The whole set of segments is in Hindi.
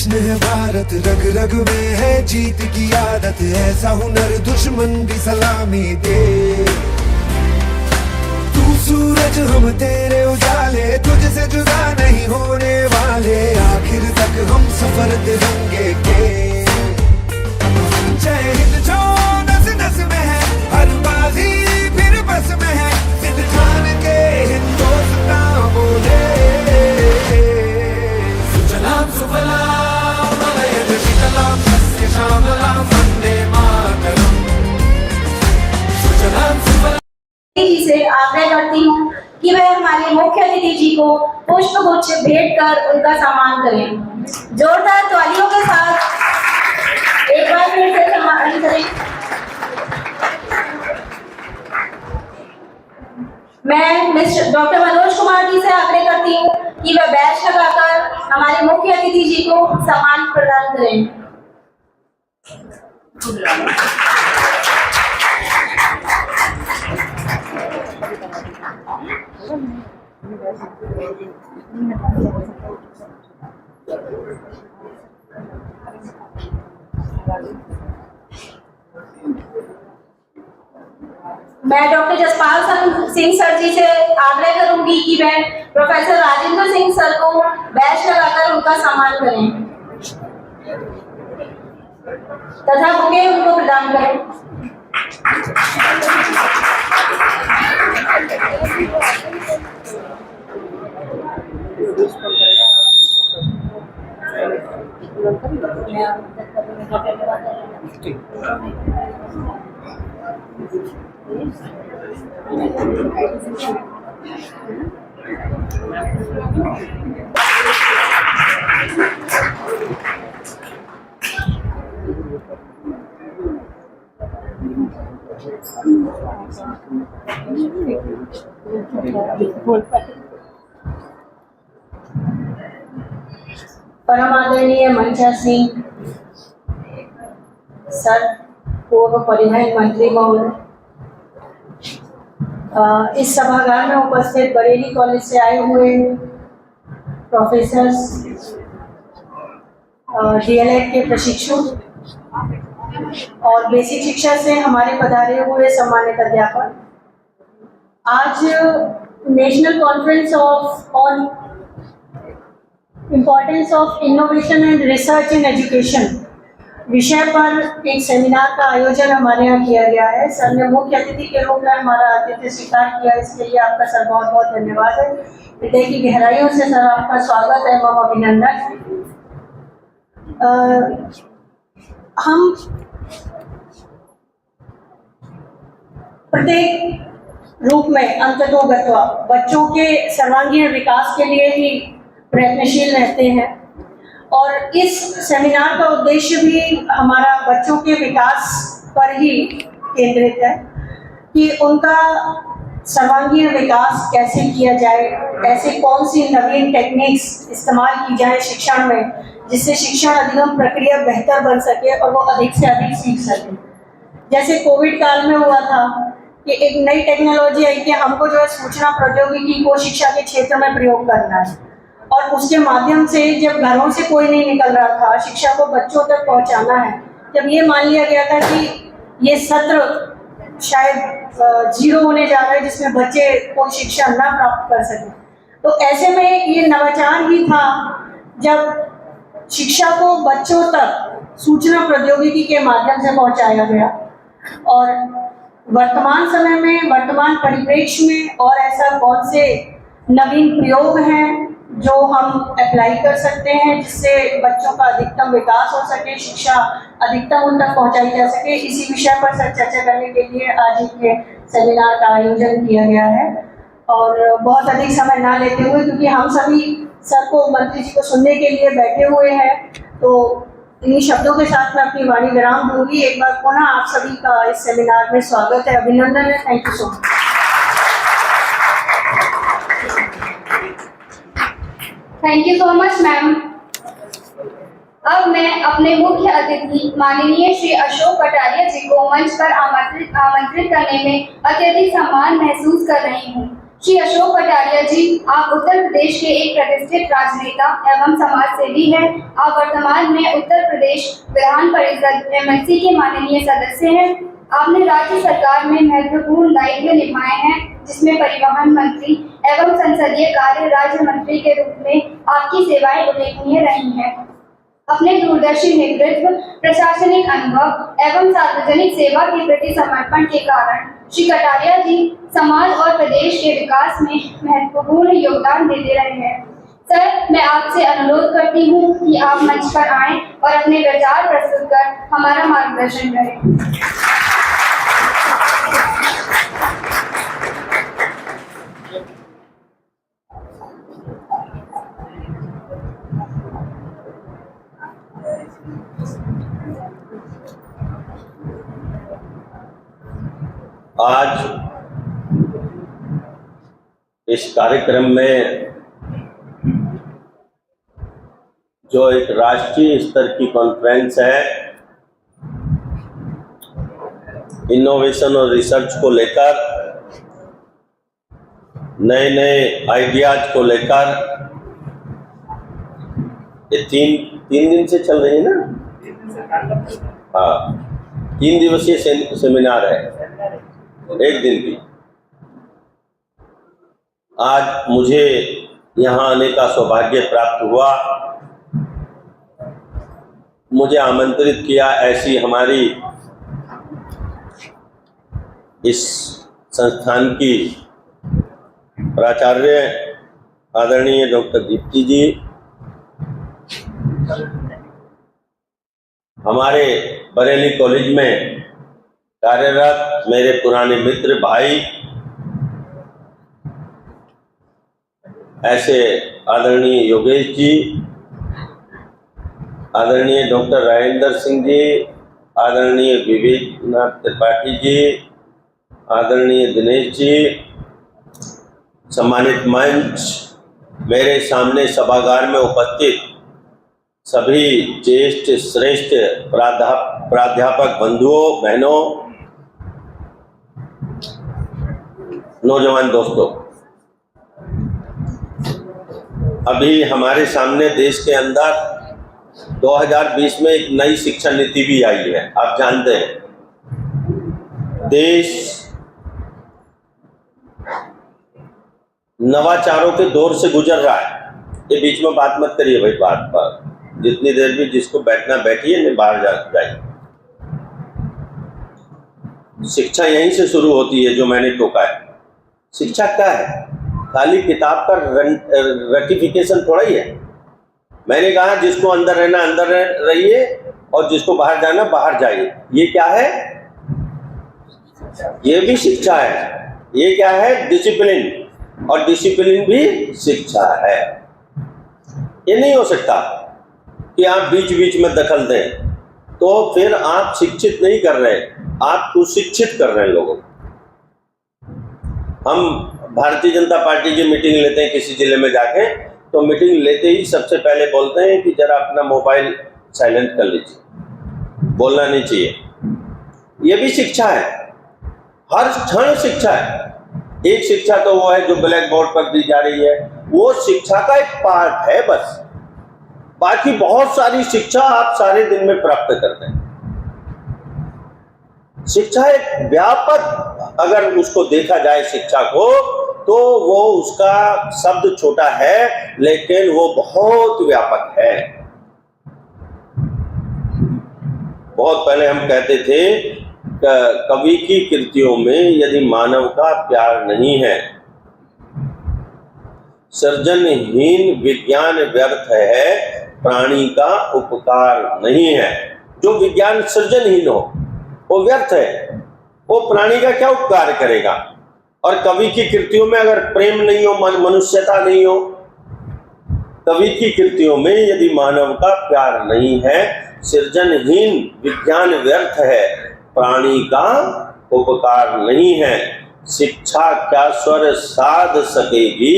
जश्न है भारत, रग रग में है जीत की आदत, ऐसा हुनर दुश्मन भी सलामी दे। तू सूरज हम तेरे उजाले, तुझसे जुदा नहीं होने वाले, आखिर तक हम सफर तिरंगे के। जय हिंद जो नस नस में है, हर बाजी फिर बस में है, सिद्ध ठान के हिंदुस्तान बोले। सुजलाम सुफलाम मलयज शीतलाम सस्य श्यामलाम वंदे मातरम। सुजलाम सुफलाम जी से आग्रह करती हूँ कि वह हमारे मुख्य अतिथि जी को पुष्प गुच्छ भेंट कर उनका सम्मान करें। जोरदार तालियों के साथ एक बार फिर से सम्मान करें। मैं मिस्टर डॉक्टर मनोज कुमार जी से आग्रह करती हूँ कि वह बैच लगाकर हमारे मुख्य अतिथि जी को सम्मान प्रदान करें। मैं डॉक्टर जसपाल सिंह सर जी से आग्रह करूंगी कि वह प्रोफेसर राजेंद्र सिंह सर को बैच लगाकर उनका सम्मान करें तथा बुके उनको प्रदान करें। परम आदरणीय मंचा सिंह सर, पूर्व परिवहन मंत्री महोदय, इस सभागार में उपस्थित बरेली कॉलेज से आए हुए प्रोफेसर्स, डीएलएड के प्रशिक्षु और बेसिक शिक्षा से हमारे पधारे हुए सम्मानित अध्यापक, आज national conference on importance of innovation and research in education विषय पर एक सेमिनार का आयोजन हमारे यहाँ किया गया है। सर ने मुख्य अतिथि के रूप में हमारा आतिथ्य स्वीकार किया, इसके लिए आपका सर बहुत बहुत धन्यवाद है। हृदय की गहराइयों से सर आपका स्वागत है एवं अभिनंदन। हम प्रत्येक रूप में अंततोगत्वा बच्चों के सर्वांगीण विकास के लिए ही प्रयत्नशील रहते हैं और इस सेमिनार का उद्देश्य भी हमारा बच्चों के विकास पर ही केंद्रित है कि उनका सर्वांगीण विकास कैसे किया जाए, ऐसे कौन सी नवीन टेक्निक्स इस्तेमाल की जाए शिक्षण में, जिससे शिक्षण अधिगम प्रक्रिया बेहतर बन सके और वो अधिक से अधिक सीख सके। जैसे कोविड काल में हुआ था कि एक नई टेक्नोलॉजी आई कि हमको जो है सूचना प्रौद्योगिकी को शिक्षा के क्षेत्र में प्रयोग करना है और उसके माध्यम से जब घरों से कोई नहीं निकल रहा था, शिक्षा को बच्चों तक पहुंचाना है। जब ये मान लिया गया था कि ये सत्र शायद जीरो होने जा रहा है जिसमें बच्चे कोई शिक्षा ना प्राप्त कर सके, तो ऐसे में ये नवाचार ही था जब शिक्षा को बच्चों तक सूचना प्रौद्योगिकी के माध्यम से पहुंचाया गया। और वर्तमान समय में, वर्तमान परिप्रेक्ष्य में और ऐसा कौन से नवीन प्रयोग हैं जो हम अप्लाई कर सकते हैं जिससे बच्चों का अधिकतम विकास हो सके, शिक्षा अधिकतम उन तक पहुंचाई जा सके, इसी विषय पर सर चर्चा करने के लिए आज एक सेमिनार का आयोजन किया गया है। और बहुत अधिक समय ना लेते हुए, क्योंकि हम सभी सर को, मंत्री जी को सुनने के लिए बैठे हुए हैं, तो इन्हीं शब्दों के साथ मैं अपनी वाणी विराम दूंगी। एक बार पुनः आप सभी का इस सेमिनार में स्वागत है, अभिनंदन है। Thank you so much. Thank you so much ma'am. अब मैं अपने मुख्य अतिथि माननीय श्री अशोक कटारिया जी को मंच पर आमंत्रित करने में अत्यधिक सम्मान महसूस कर रही हूँ। श्री अशोक कटारिया जी, आप उत्तर प्रदेश के एक प्रतिष्ठित राजनेता एवं समाज सेवी हैं। आप वर्तमान में उत्तर प्रदेश विधान परिषद MLC के माननीय सदस्य हैं। आपने राज्य सरकार में महत्वपूर्ण दायित्व निभाए हैं, जिसमें परिवहन मंत्री एवं संसदीय कार्य राज्य मंत्री के रूप में आपकी सेवाएं उल्लेखनीय रही हैं। अपने दूरदर्शी नेतृत्व, प्रशासनिक अनुभव एवं सार्वजनिक सेवा के प्रति समर्पण के कारण श्री कटारिया जी समाज और प्रदेश के विकास में महत्वपूर्ण योगदान देते रहे हैं। सर, मैं आपसे अनुरोध करती हूँ कि आप मंच पर आएं और अपने विचार प्रस्तुत कर हमारा मार्गदर्शन करें। आज इस कार्यक्रम में जो एक राष्ट्रीय स्तर की कॉन्फ्रेंस है, इनोवेशन और रिसर्च को लेकर, नए नए आइडियाज को लेकर, ये तीन दिन से चल रही है ना? हाँ, 3 दिवसीय सेमिनार है, एक दिन की। आज मुझे यहाँ आने का सौभाग्य प्राप्त हुआ। मुझे आमंत्रित किया ऐसी हमारी इस संस्थान की प्राचार्य आदरणीय डॉक्टर दीप्ति जी, हमारे बरेली कॉलेज में कार्यरत मेरे पुराने मित्र भाई, ऐसे आदरणीय योगेश जी, आदरणीय डॉक्टर राजेंद्र सिंह जी, आदरणीय विवेकनाथ त्रिपाठी जी, आदरणीय दिनेश जी, सम्मानित मंच, मेरे सामने सभागार में उपस्थित सभी ज्येष्ठ श्रेष्ठ प्राध्यापक बंधुओं, बहनों, नौजवान दोस्तों, अभी हमारे सामने देश के अंदर 2020 में एक नई शिक्षा नीति भी आई है। आप जानते हैं देश नवाचारों के दौर से गुजर रहा है। ये बीच में बात मत करिए भाई, बात पर जितनी देर भी जिसको बैठना बैठिए, नहीं बाहर जाइए। शिक्षा यहीं से शुरू होती है, जो मैंने टोका है। शिक्षा क्या है? खाली किताब का रटिफिकेशन थोड़ा ही है। मैंने कहा जिसको अंदर रहना अंदर रहिए और जिसको बाहर जाना बाहर जाइए। ये क्या है? ये भी शिक्षा है। ये क्या है? डिसिप्लिन, और डिसिप्लिन भी शिक्षा है। ये नहीं हो सकता कि आप बीच बीच में दखल दें, तो फिर आप शिक्षित नहीं कर रहे, आप कुशिक्षित कर रहे हैं लोगों को। हम भारतीय जनता पार्टी की मीटिंग लेते हैं किसी जिले में जाके, तो मीटिंग लेते ही सबसे पहले बोलते हैं कि जरा अपना मोबाइल साइलेंट कर लीजिए, बोलना नहीं चाहिए। ये भी शिक्षा है, हर क्षण शिक्षा है। एक शिक्षा तो वो है जो ब्लैक बोर्ड पर दी जा रही है, वो शिक्षा का एक पार्ट है बस। बाकी बहुत सारी शिक्षा आप सारे दिन में प्राप्त करते हैं। शिक्षा एक व्यापक, अगर उसको देखा जाए शिक्षा को, तो वो उसका शब्द छोटा है, लेकिन वो बहुत व्यापक है। बहुत पहले हम कहते थे कवि की कृतियों में यदि मानव का प्यार नहीं है, सृजनहीन विज्ञान व्यर्थ है, प्राणी का उपकार नहीं है। जो विज्ञान सृजनहीन हो वो व्यर्थ है, वो प्राणी का क्या उपकार करेगा। और कवि की कृतियों में अगर प्रेम नहीं हो, मनुष्यता नहीं हो, कवि की कृतियों में यदि मानव का प्यार नहीं है, सृजनहीन विज्ञान व्यर्थ है, प्राणी का उपकार नहीं है। शिक्षा क्या स्वर साध सकेगी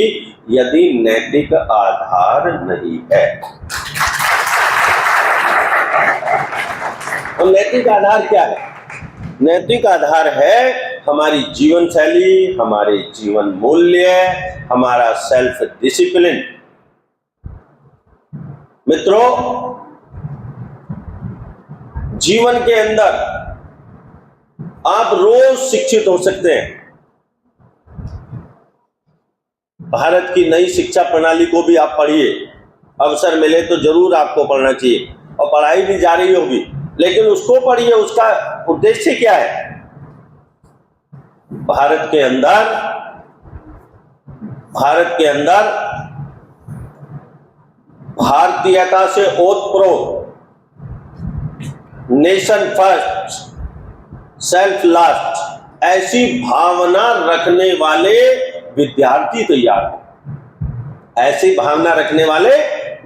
यदि नैतिक आधार नहीं है। और नैतिक आधार क्या है? नैतिक आधार है हमारी जीवन शैली, हमारे जीवन मूल्य, हमारा सेल्फ डिसिप्लिन। मित्रों, जीवन के अंदर आप रोज शिक्षित हो सकते हैं। भारत की नई शिक्षा प्रणाली को भी आप पढ़िए, अवसर मिले तो जरूर आपको पढ़ना चाहिए, और पढ़ाई भी जारी होगी, लेकिन उसको पढ़िए। उसका उद्देश्य क्या है? भारत के अंदर भारतीयता से ओतप्रोत, नेशन फर्स्ट, सेल्फ लास्ट ऐसी भावना रखने वाले विद्यार्थी तैयार हो, ऐसी भावना रखने वाले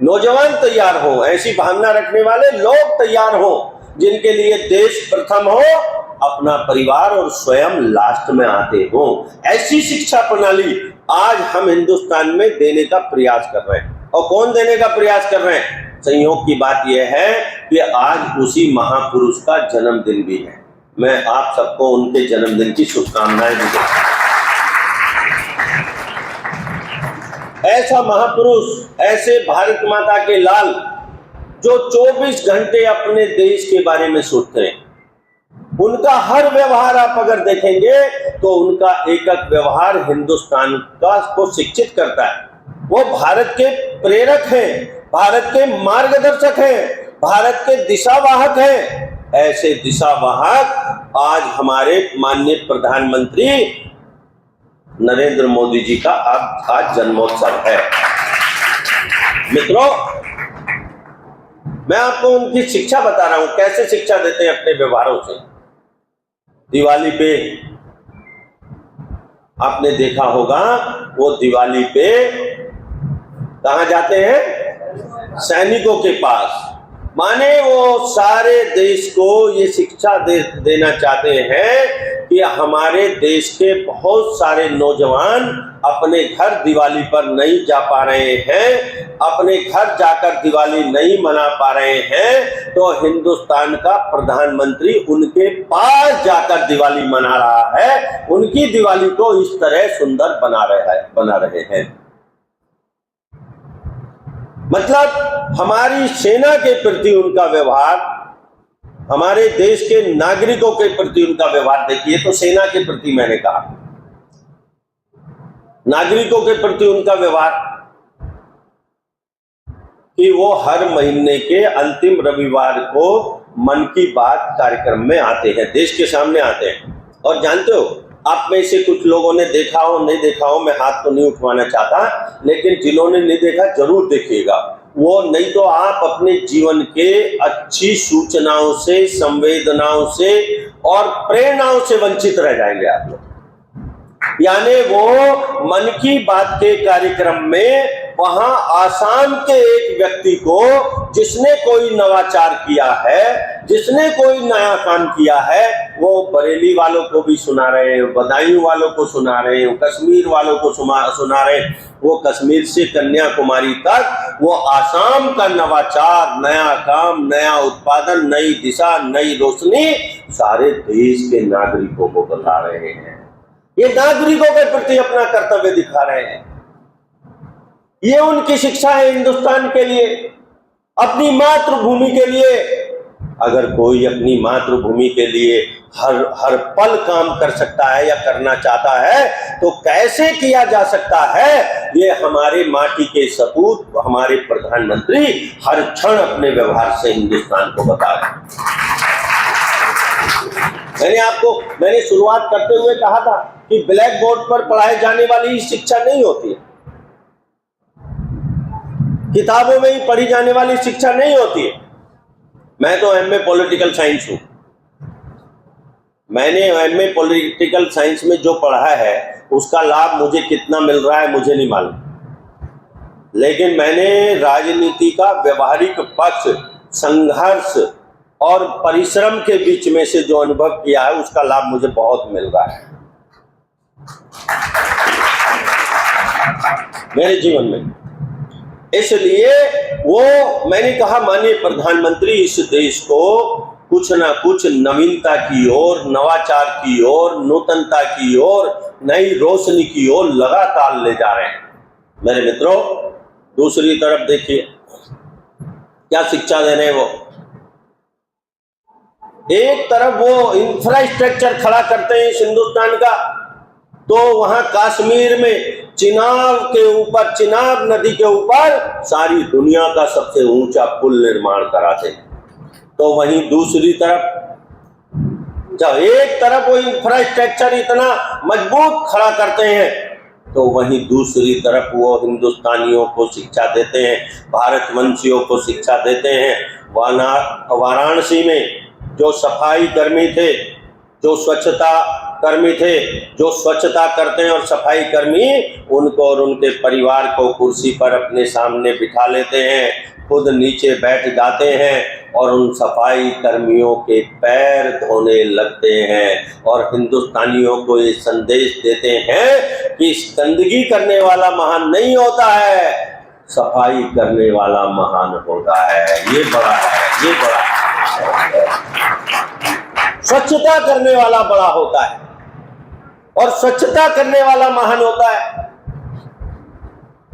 नौजवान तैयार हो, ऐसी भावना रखने वाले लोग तैयार हो, जिनके लिए देश प्रथम हो, अपना परिवार और स्वयं लास्ट में आते हो। ऐसी शिक्षा प्रणाली आज हम हिंदुस्तान में देने का प्रयास कर रहे हैं। और कौन देने का प्रयास कर रहे हैं? संयोग की बात यह है कि आज उसी महापुरुष का जन्मदिन भी है। मैं आप सबको उनके जन्मदिन की शुभकामनाएं भी देता हूं। ऐसा महापुरुष, ऐसे भारत माता के लाल जो 24 घंटे अपने देश के बारे में सोचते हैं, उनका हर व्यवहार आप अगर देखेंगे तो उनका एक एक व्यवहार हिंदुस्तान को शिक्षित करता है। वो भारत के प्रेरक हैं, भारत के मार्गदर्शक हैं, भारत के दिशावाहक हैं। ऐसे दिशावाहक आज हमारे माननीय प्रधानमंत्री नरेंद्र मोदी जी का आज जन्मोत्सव है। मित्रों, मैं आपको उनकी शिक्षा बता रहा हूं, कैसे शिक्षा देते हैं अपने व्यवहारों से। दिवाली पे आपने देखा होगा, वो दिवाली पे कहां जाते हैं? सैनिकों के पास। माने वो सारे देश को ये शिक्षा देना चाहते हैं कि हमारे देश के बहुत सारे नौजवान अपने घर दिवाली पर नहीं जा पा रहे हैं, अपने घर जाकर दिवाली नहीं मना पा रहे हैं, तो हिंदुस्तान का प्रधानमंत्री उनके पास जाकर दिवाली मना रहा है, उनकी दिवाली को इस तरह सुंदर बना रहे हैं। मतलब हमारी सेना के प्रति उनका व्यवहार, हमारे देश के नागरिकों के प्रति उनका व्यवहार देखिए। तो सेना के प्रति मैंने कहा, नागरिकों के प्रति उनका व्यवहार कि वो हर महीने के अंतिम रविवार को मन की बात कार्यक्रम में आते हैं, देश के सामने आते हैं। और जानते हो, आप में से कुछ लोगों ने देखा हो, नहीं देखा हो, मैं हाथ तो नहीं उठवाना चाहता, लेकिन जिन्होंने नहीं देखा जरूर देखिएगा। वो नहीं तो आप अपने जीवन के अच्छी सूचनाओं से, संवेदनाओं से और प्रेरणाओं से वंचित रह जाएंगे आप लोग। यानी वो मन की बात के कार्यक्रम में वहां आसाम के एक व्यक्ति को, जिसने कोई नवाचार किया है, जिसने कोई नया काम किया है, वो बरेली वालों को भी सुना रहे हैं, बदायूं वालों को सुना रहे हैं, कश्मीर वालों को सुना रहे हैं। वो कश्मीर से कन्याकुमारी तक वो आसाम का नवाचार, नया काम, नया उत्पादन, नई दिशा, नई रोशनी सारे देश के नागरिकों को बता रहे हैं। ये नागरिकों के प्रति अपना कर्तव्य दिखा रहे हैं। ये उनकी शिक्षा है हिंदुस्तान के लिए, अपनी मातृभूमि के लिए। अगर कोई अपनी मातृभूमि के लिए हर पल काम कर सकता है या करना चाहता है, तो कैसे किया जा सकता है, ये हमारे माटी के सपूत, हमारे प्रधानमंत्री हर क्षण अपने व्यवहार से हिंदुस्तान को बता रहे हैं। मैंने शुरुआत करते हुए कहा था कि ब्लैक बोर्ड पर पढ़ाई जाने वाली शिक्षा नहीं होती है, किताबों में ही पढ़ी जाने वाली शिक्षा नहीं होती है। मैं तो एमए पॉलिटिकल साइंस हूं। मैंने एमए पॉलिटिकल साइंस में जो पढ़ा है उसका लाभ मुझे कितना मिल रहा है मुझे नहीं मालूम, लेकिन मैंने राजनीति का व्यवहारिक पक्ष, संघर्ष और परिश्रम के बीच में से जो अनुभव किया है उसका लाभ मुझे बहुत मिल रहा है मेरे जीवन में। इसलिए वो मैंने कहा, माननीय प्रधानमंत्री इस देश को कुछ ना कुछ नवीनता की ओर, नवाचार की ओर, नूतनता की ओर, नई रोशनी की ओर लगातार ले जा रहे हैं। मेरे मित्रों, दूसरी तरफ देखिए क्या शिक्षा दे रहे हैं वो। एक तरफ वो इंफ्रास्ट्रक्चर खड़ा करते हैं इस हिंदुस्तान का, तो वहां कश्मीर में चिनाब नदी के ऊपर सारी दुनिया का सबसे ऊंचा पुल निर्माण कराते हैं। तो वहीं दूसरी तरफ, जब एक तरफ वो इंफ्रास्ट्रक्चर इतना मजबूत खड़ा करते हैं, तो वहीं दूसरी तरफ वो हिंदुस्तानियों को शिक्षा देते हैं, भारतवंशियों को शिक्षा देते हैं। वाराणसी में जो सफाई कर्मी थे, जो स्वच्छता कर्मी थे, जो स्वच्छता करते हैं और सफाई कर्मी, उनको और उनके परिवार को कुर्सी पर अपने सामने बिठा लेते हैं, खुद नीचे बैठ जाते हैं और उन सफाई कर्मियों के पैर धोने लगते हैं और हिंदुस्तानियों को ये संदेश देते हैं कि गंदगी करने वाला महान नहीं होता है, सफाई करने वाला महान होता है। ये बड़ा है, ये बड़ा है। स्वच्छता करने वाला बड़ा होता है और स्वच्छता करने वाला महान होता है।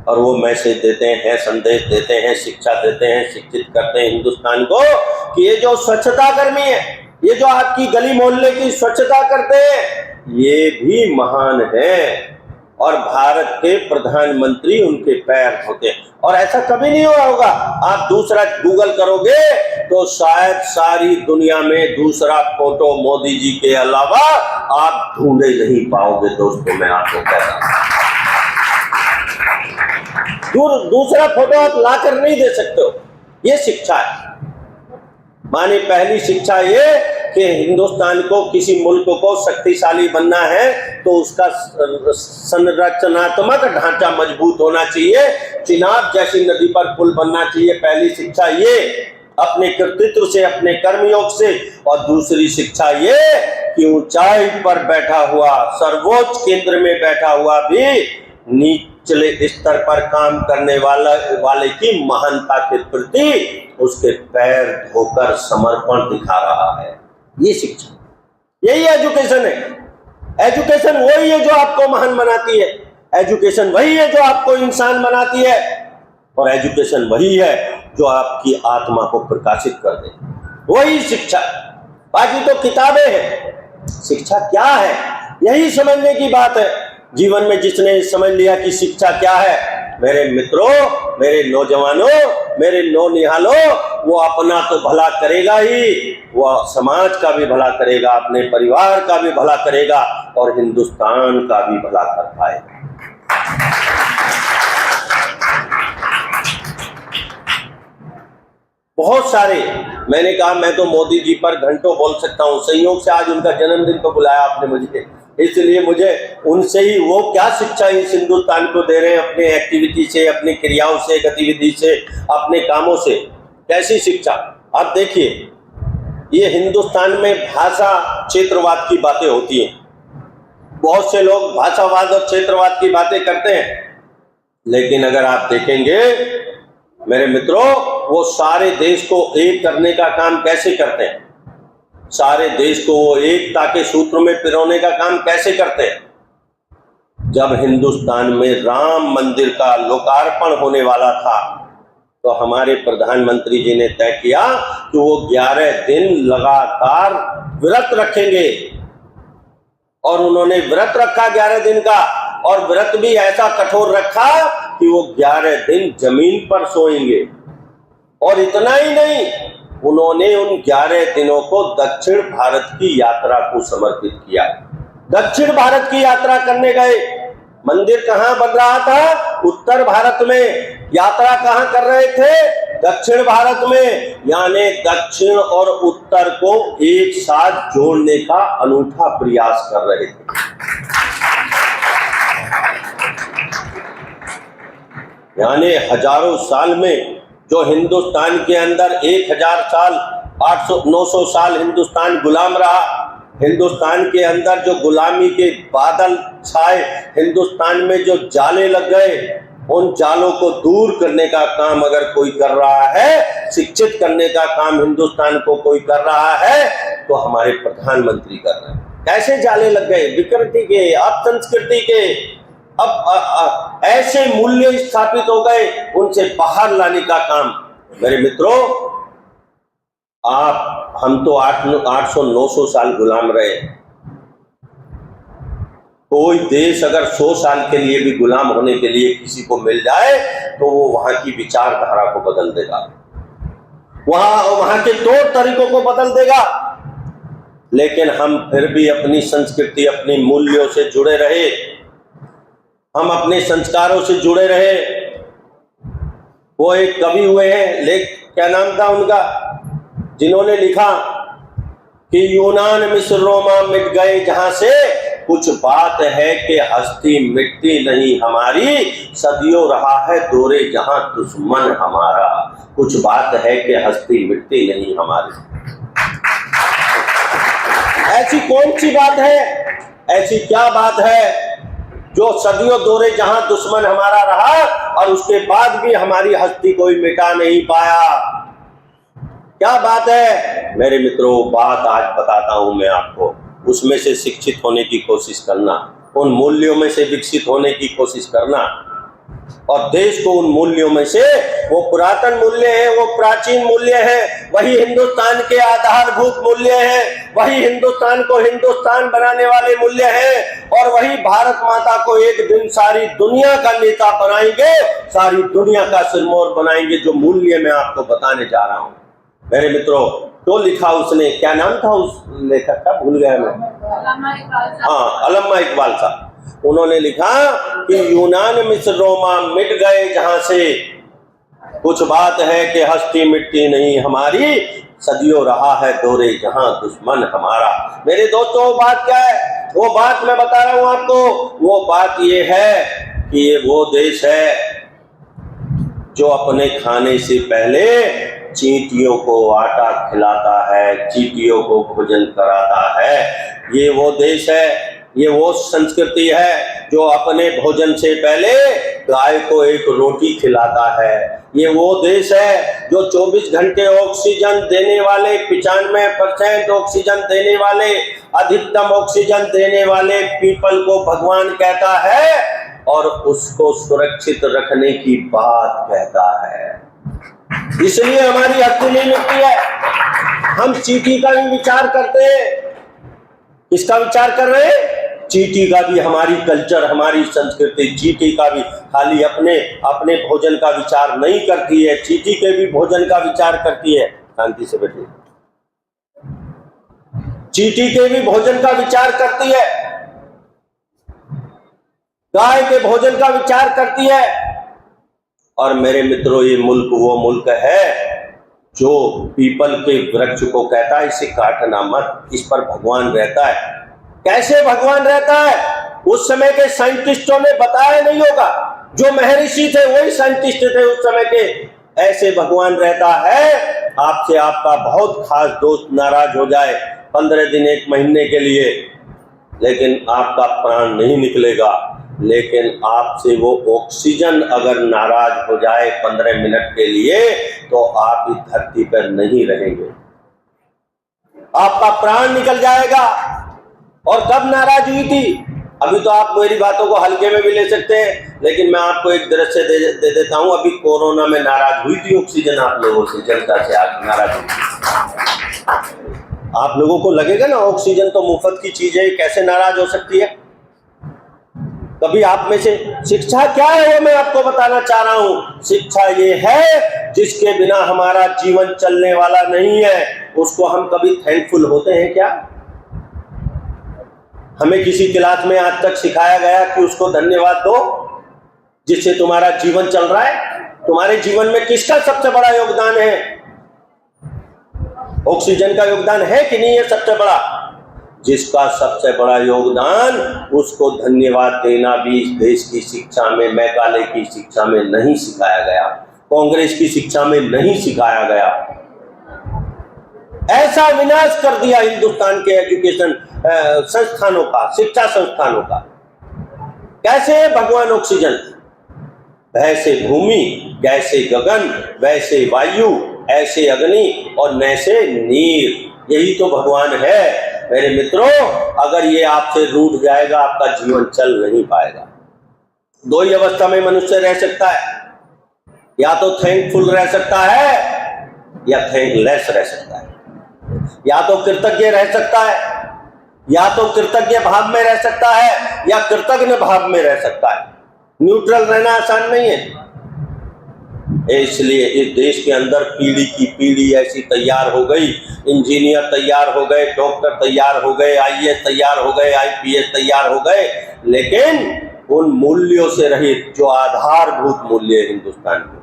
और वो मैसेज देते हैं, संदेश देते हैं, शिक्षा देते हैं, शिक्षित करते हैं हिंदुस्तान को कि ये जो स्वच्छता कर्मी है, ये जो आपकी गली मोहल्ले की स्वच्छता करते हैं, ये भी महान है। और भारत के प्रधानमंत्री उनके पैर धोते हैं। और ऐसा कभी नहीं हुआ होगा। आप दूसरा गूगल करोगे तो शायद सारी दुनिया में दूसरा फोटो मोदी जी के अलावा आप ढूंढे नहीं पाओगे। दोस्तों, मैं आपको कहता हूं, दूसरा फोटो आप लाकर नहीं दे सकते हो। ये शिक्षा है। माने पहली शिक्षा ये कि हिंदुस्तान को, किसी मुल्क को शक्तिशाली बनना है तो उसका संरचनात्मक ढांचा मजबूत होना चाहिए। चिनाब जैसी नदी पर पुल बनना चाहिए। पहली शिक्षा ये, अपने कृतित्व से, अपने कर्मयोग से। और दूसरी शिक्षा ये कि ऊंचाई पर बैठा हुआ, सर्वोच्च केंद्र में बैठा हुआ भी निचले स्तर पर काम करने वाले की महानता के प्रति उसके पैर धोकर समर्पण दिखा रहा है। ये शिक्षा, यही एजुकेशन है। एजुकेशन वही है जो आपको महान बनाती है। एजुकेशन वही है जो आपको इंसान बनाती है। और एजुकेशन वही है जो आपकी आत्मा को प्रकाशित कर दे। वही शिक्षा। बाकी तो किताबें हैं। शिक्षा क्या है, यही समझने की बात है। जीवन में जिसने समझ लिया कि शिक्षा क्या है, मेरे मित्रों, मेरे नौजवानों, मेरे नौनिहालों, वो अपना तो भला करेगा ही, वो समाज का भी भला करेगा, अपने परिवार का भी भला करेगा और हिंदुस्तान का भी भला कर पाएगा। बहुत सारे, मैंने कहा मैं तो मोदी जी पर घंटों बोल सकता हूँ। संयोग से आज उनका जन्मदिन को बुलाया आपने मुझे, इसलिए मुझे उनसे ही वो क्या शिक्षा इस हिंदुस्तान को दे रहे हैं, अपने एक्टिविटी से, अपनी क्रियाओं से, गतिविधि से, अपने कामों से, कैसी शिक्षा। आप देखिए, ये हिंदुस्तान में भाषा क्षेत्रवाद की बातें होती हैं। बहुत से लोग भाषावाद और क्षेत्रवाद की बातें करते हैं, लेकिन अगर आप देखेंगे मेरे मित्रों, वो सारे देश को एक करने का काम कैसे करते हैं, सारे देश को वो एकता के सूत्र में पिरोने का काम कैसे करते हैं। जब हिंदुस्तान में राम मंदिर का लोकार्पण होने वाला था, तो हमारे प्रधानमंत्री जी ने तय किया कि वो 11 दिन लगातार व्रत रखेंगे। और उन्होंने व्रत रखा 11 दिन का, और व्रत भी ऐसा कठोर रखा कि वो 11 दिन जमीन पर सोएंगे। और इतना ही नहीं, उन्होंने उन 11 दिनों को दक्षिण भारत की यात्रा को समर्पित किया। दक्षिण भारत की यात्रा करने गए। मंदिर कहां बन रहा था? उत्तर भारत में। यात्रा कहां कर रहे थे? दक्षिण भारत में। यानी दक्षिण और उत्तर को एक साथ जोड़ने का अनूठा प्रयास कर रहे थे। यानी हजारों साल में जो हिंदुस्तान के अंदर 1000 साल, 800-900 साल हिंदुस्तान गुलाम रहा, हिंदुस्तान के अंदर जो गुलामी के बादल छाए, हिंदुस्तान में जो जाले लग गए, उन जालों को दूर करने का काम अगर कोई कर रहा है, शिक्षित करने का काम हिंदुस्तान को कोई कर रहा है, तो हमारे प्रधानमंत्री कर रहे हैं। कैसे जाले लग गए विकृति के, अपसंस्कृति के, अब ऐसे मूल्य स्थापित हो गए, उनसे बाहर लाने का काम। मेरे मित्रों, हम तो 800-900 साल गुलाम रहे। कोई देश अगर 100 साल के लिए भी गुलाम होने के लिए किसी को मिल जाए तो वो वहां की विचारधारा को बदल देगा, वहां के तौर तरीकों को बदल देगा। लेकिन हम फिर भी अपनी संस्कृति, अपने मूल्यों से जुड़े रहे, हम अपने संस्कारों से जुड़े रहे। वो एक कवि हुए हैं, क्या नाम था उनका, जिन्होंने लिखा कि यूनान मिस्र रोमा मिट गए जहां से, कुछ बात है कि हस्ती मिटती नहीं हमारी, सदियों रहा है दौरे जहां दुश्मन हमारा। कुछ बात है कि हस्ती मिटती नहीं हमारी। ऐसी कौन सी बात है, ऐसी क्या बात है जो सदियों दौरे जहां दुश्मन हमारा रहा और उसके बाद भी हमारी हस्ती कोई मिटा नहीं पाया? क्या बात है? मेरे मित्रों, बात आज बताता हूं मैं आपको। उसमें से शिक्षित होने की कोशिश करना, उन मूल्यों में से विकसित होने की कोशिश करना, और देश को उन मूल्यों में से, वो पुरातन मूल्य है, वो प्राचीन मूल्य है, वही हिंदुस्तान के आधारभूत मूल्य है, वही हिंदुस्तान को हिंदुस्तान बनाने वाले मूल्य हैं, और वही भारत माता को एक दिन सारी दुनिया का नेता बनाएंगे, सारी दुनिया का सिरमौर बनाएंगे। जो मूल्य मैं आपको बताने जा रहा हूं मेरे मित्रों, तो लिखा उसने, क्या नाम था उस लेखक का, भूल गया मैं, हाँ, अल्लामा इकबाल साहब। उन्होंने लिखा कि यूनान मिस्र रोमा मिट गए जहां से, कुछ बात है कि हस्ती मिटती नहीं हमारी, सदियों रहा है दौरे जहां दुश्मन हमारा। मेरे दोस्तों, वो बात क्या है? वो बात मैं बता रहा हूं आपको। वो बात ये है कि ये वो देश है जो अपने खाने से पहले चींटियों को आटा खिलाता है, चींटियों को भोजन कराता है। ये वो देश है, ये वो संस्कृति है जो अपने भोजन से पहले गाय को एक रोटी खिलाता है। ये वो देश है जो 24 घंटे ऑक्सीजन देने वाले, 95% ऑक्सीजन देने वाले, अधिकतम ऑक्सीजन देने वाले पीपल को भगवान कहता है और उसको सुरक्षित रखने की बात कहता है। इसलिए हमारी हस्ती नहीं मिटती है। हम चींटी का भी विचार करते हैं। किसका विचार कर रहे हैं? चींटी का भी। हमारी कल्चर, हमारी संस्कृति चींटी का भी खाली अपने भोजन का विचार नहीं करती है, चींटी के भी भोजन का विचार करती है। शांति से बैठिए। चींटी के भी भोजन का विचार करती है, गाय के भोजन का विचार करती है। और मेरे मित्रों, ये मुल्क वो मुल्क है जो पीपल के वृक्ष को कहता है इसे काटना मत, इस पर भगवान रहता है। कैसे भगवान रहता है? उस समय के साइंटिस्टों ने बताया नहीं होगा, जो महर्षि थे वही साइंटिस्ट थे उस समय के। ऐसे भगवान रहता है। आपसे आपका बहुत खास दोस्त नाराज हो जाए 15 दिन 1 महीने के लिए, लेकिन आपका प्राण नहीं निकलेगा। लेकिन आपसे वो ऑक्सीजन अगर नाराज हो जाए 15 मिनट के लिए, तो आप इस धरती पर नहीं रहेंगे, आपका प्राण निकल जाएगा। और कब नाराज हुई थी? अभी तो आप मेरी बातों को हल्के में भी ले सकते हैं, लेकिन मैं आपको एक दृश्य दे देता हूं। अभी कोरोना में नाराज हुई थी ऑक्सीजन आप लोगों से, जनता से आप नाराज हुई थी। आप लोगों को लगेगा ना ऑक्सीजन तो मुफ्त की चीज है, कैसे नाराज हो सकती है? कभी आप में से शिक्षा क्या है वो मैं आपको बताना चाह रहा हूं। शिक्षा ये है जिसके बिना हमारा जीवन चलने वाला नहीं है। उसको हम कभी थैंकफुल होते हैं क्या? हमें किसी क्लास में आज तक सिखाया गया कि उसको धन्यवाद दो जिससे तुम्हारा जीवन चल रहा है? तुम्हारे जीवन में किसका सबसे बड़ा योगदान है? ऑक्सीजन का योगदान है कि नहीं है सबसे बड़ा? जिसका सबसे बड़ा योगदान, उसको धन्यवाद देना भी इस देश की शिक्षा में, मैकाले की शिक्षा में नहीं सिखाया गया, कांग्रेस की शिक्षा में नहीं सिखाया गया। ऐसा विनाश कर दिया हिंदुस्तान के एजुकेशन संस्थानों का, शिक्षा संस्थानों का। कैसे भगवान ऑक्सीजन? वैसे भूमि, जैसे गगन, वैसे वायु, ऐसे अग्नि और नैसे नीर। यही तो भगवान है मेरे मित्रों। अगर ये आपसे रूठ जाएगा, आपका जीवन चल नहीं पाएगा। दो ही अवस्था में मनुष्य रह सकता है, या तो थैंकफुल रह सकता है या थैंकलेस रह सकता है। या तो कृतज्ञ रह सकता है, या तो कृतज्ञ भाव में रह सकता है, या कृतज्ञ भाव में रह सकता है। न्यूट्रल रहना आसान नहीं है। इसलिए इस देश के अंदर पीढ़ी की पीढ़ी ऐसी तैयार हो गई, इंजीनियर तैयार हो गए, डॉक्टर तैयार हो गए, आईएएस तैयार हो गए, आईपीएस तैयार हो गए, लेकिन उन मूल्यों से रहित जो आधारभूत मूल्य है हिंदुस्तान के,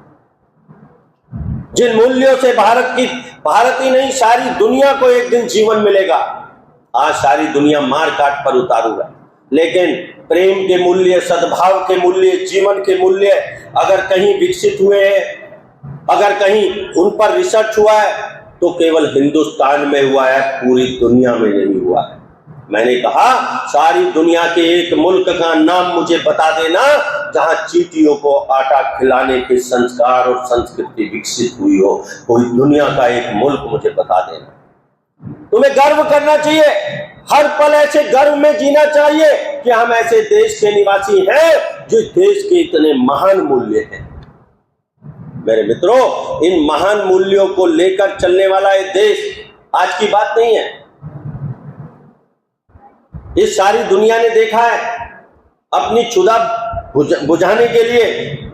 जिन मूल्यों से भारत ही नहीं सारी दुनिया को एक दिन जीवन मिलेगा। आज सारी दुनिया मार काट पर उतारू है, लेकिन प्रेम के मूल्य, सद्भाव के मूल्य, जीवन के मूल्य अगर कहीं विकसित हुए हैं, अगर कहीं उन पर रिसर्च हुआ है, तो केवल हिंदुस्तान में हुआ है, पूरी दुनिया में नहीं हुआ है। मैंने कहा सारी दुनिया के एक मुल्क का नाम मुझे बता देना जहां चींटियों को आटा खिलाने के संस्कार और संस्कृति विकसित हुई हो। कोई दुनिया का एक मुल्क मुझे बता देना। तुम्हें गर्व करना चाहिए, हर पल ऐसे गर्व में जीना चाहिए कि हम ऐसे देश के निवासी हैं जो देश के इतने महान मूल्य हैं। मेरे मित्रों, इन महान मूल्यों को लेकर चलने वाला ये देश आज की बात नहीं है। इस सारी दुनिया ने देखा है, अपनी क्षुधा बुझाने के लिए